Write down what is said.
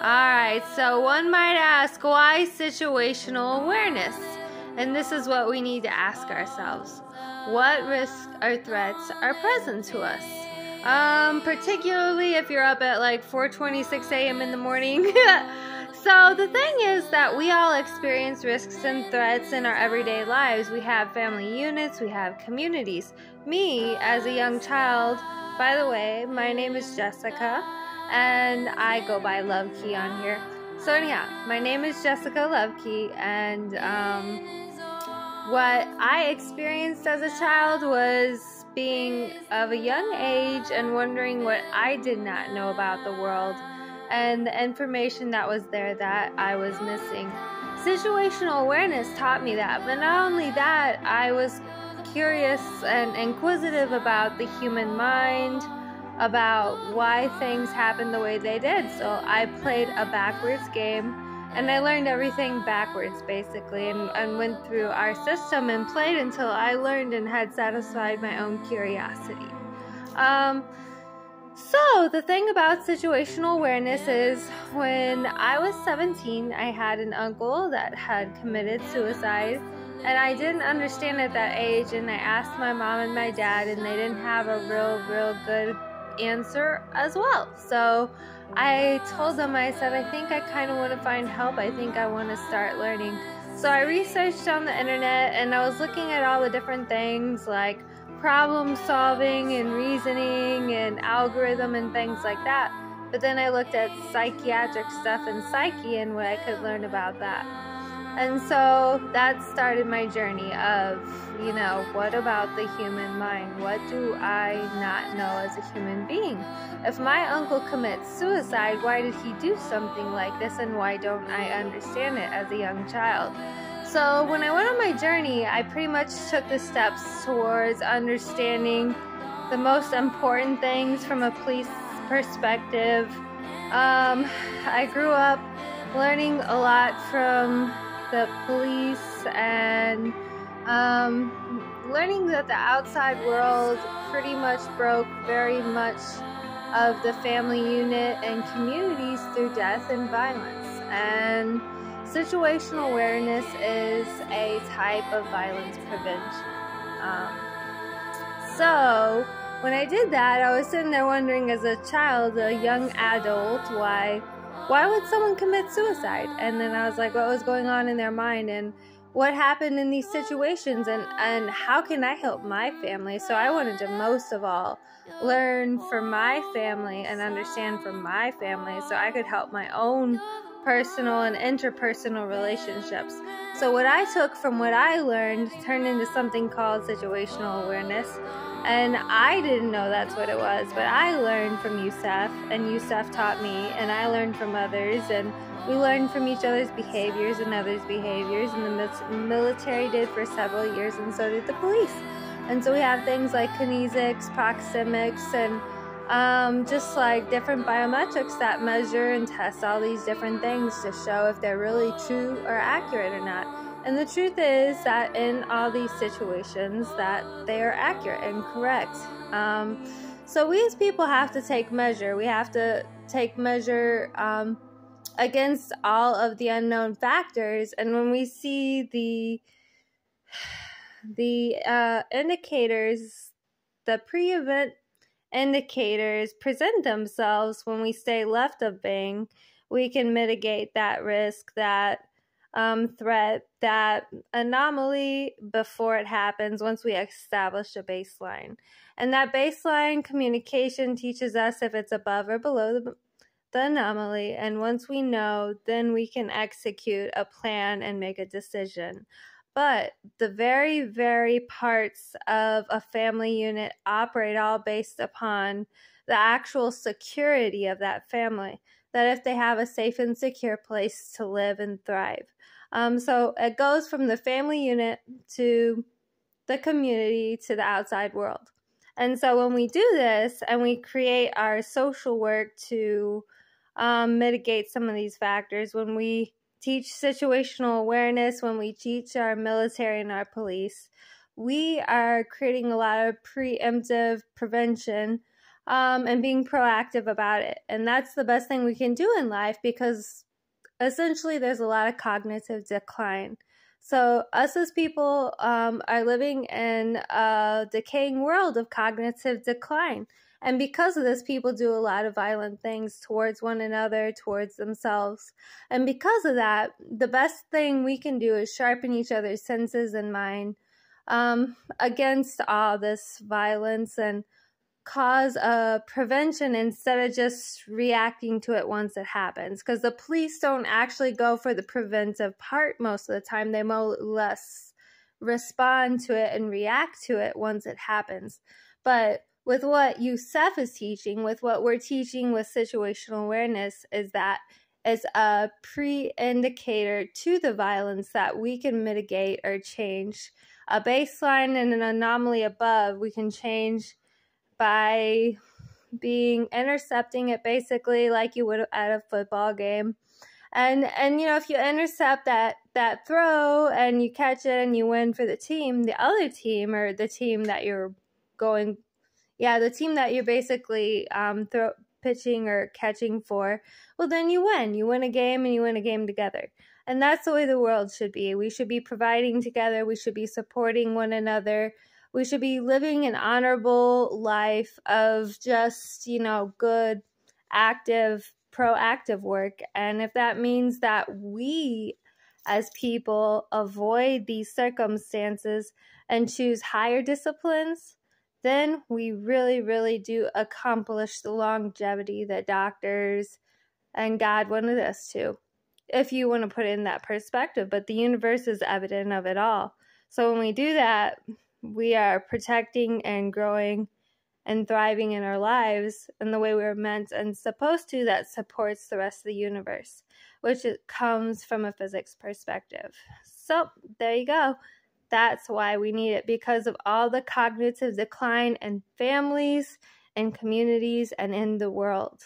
Alright, so one might ask, why situational awareness? And this is what we need to ask ourselves. What risks or threats are present to us? Particularly if you're up at like 4:26 a.m. in the morning. So the thing is that we all experience risks and threats in our everyday lives. We have family units, we have communities. Me, as a young child, by the way, my name is Jessica, and I go by Lovekey on here. So anyhow, my name is Jessica Lovekey, and what I experienced as a child was being of a young age and wondering what I did not know about the world and the information that was there that I was missing. Situational awareness taught me that, but not only that, I was curious and inquisitive about the human mind, about why things happened the way they did. So I played a backwards game, and I learned everything backwards basically, and went through our system and played until I learned and had satisfied my own curiosity. So the thing about situational awareness is, when I was 17, I had an uncle that had committed suicide, and I didn't understand at that age, and I asked my mom and my dad, and they didn't have a real good answer as well. So I told them, I said, I think I kind of want to find help. I think I want to start learning. So I researched on the internet, and I was looking at all the different things like problem solving and reasoning and algorithm and things like that. But then I looked at psychiatric stuff and psyche and what I could learn about that. And so that started my journey of, what about the human mind? What do I not know as a human being? If my uncle commits suicide, why did he do something like this, and why don't I understand it as a young child? So when I went on my journey, I pretty much took the steps towards understanding the most important things from a police perspective. I grew up learning a lot from the police and learning that the outside world pretty much broke very much of the family unit and communities through death and violence. And situational awareness is a type of violence prevention. So when I did that, I was sitting there wondering, as a child, a young adult, why would someone commit suicide? And then I was like, what was going on in their mind, and what happened in these situations, and how can I help my family? So I wanted to, most of all, learn from my family and understand from my family so I could help my own personal and interpersonal relationships. So what I took from what I learned turned into something called situational awareness. And I didn't know that's what it was, but I learned from Yusuf, and Yusuf taught me, and I learned from others, and we learned from each other's behaviors and others' behaviors, and the military did for several years, and so did the police. And so we have things like kinesics, proxemics, and just like different biometrics that measure and test all these different things to show if they're really true or accurate or not. And the truth is that in all these situations that they are accurate and correct. So we as people have to take measure. We have to take measure against all of the unknown factors. And when we see the indicators, the pre-event indicators present themselves when we stay left of Bing, we can mitigate that risk, that threat, that anomaly before it happens, once we establish a baseline. And that baseline communication teaches us if it's above or below the anomaly, and once we know, then we can execute a plan and make a decision. But the very parts of a family unit operate all based upon the actual security of that family, that if they have a safe and secure place to live and thrive. So it goes from the family unit to the community to the outside world. And so when we do this and we create our social work to mitigate some of these factors, when we teach situational awareness, when we teach our military and our police, we are creating a lot of preemptive prevention and being proactive about it. And that's the best thing we can do in life, because essentially there's a lot of cognitive decline. So us as people are living in a decaying world of cognitive decline. And because of this, people do a lot of violent things towards one another, towards themselves. And because of that, the best thing we can do is sharpen each other's senses and mind against all this violence, and cause a prevention instead of just reacting to it once it happens. Because the police don't actually go for the preventive part most of the time. They more or less respond to it and react to it once it happens. But with what Youssef is teaching, with what we're teaching with situational awareness, is that it's a pre-indicator to the violence that we can mitigate or change. A baseline and an anomaly above, we can change by intercepting it, basically like you would at a football game. And you know, if you intercept that throw and you catch it and you win for the team, the other team, or the team that you're the team that you're basically pitching or catching for, well, then you win. You win a game, and you win a game together. And that's the way the world should be. We should be providing together. We should be supporting one another. We should be living an honorable life of just, you know, good, active, proactive work. And if that means that we as people avoid these circumstances and choose higher disciplines, then we really, really do accomplish the longevity that doctors and God wanted us to, if you want to put it in that perspective. But the universe is evident of it all. So when we do that, we are protecting and growing and thriving in our lives in the way we're meant and supposed to, that supports the rest of the universe, which it comes from a physics perspective. So there you go. That's why we need it, because of all the cognitive decline in families and communities and in the world.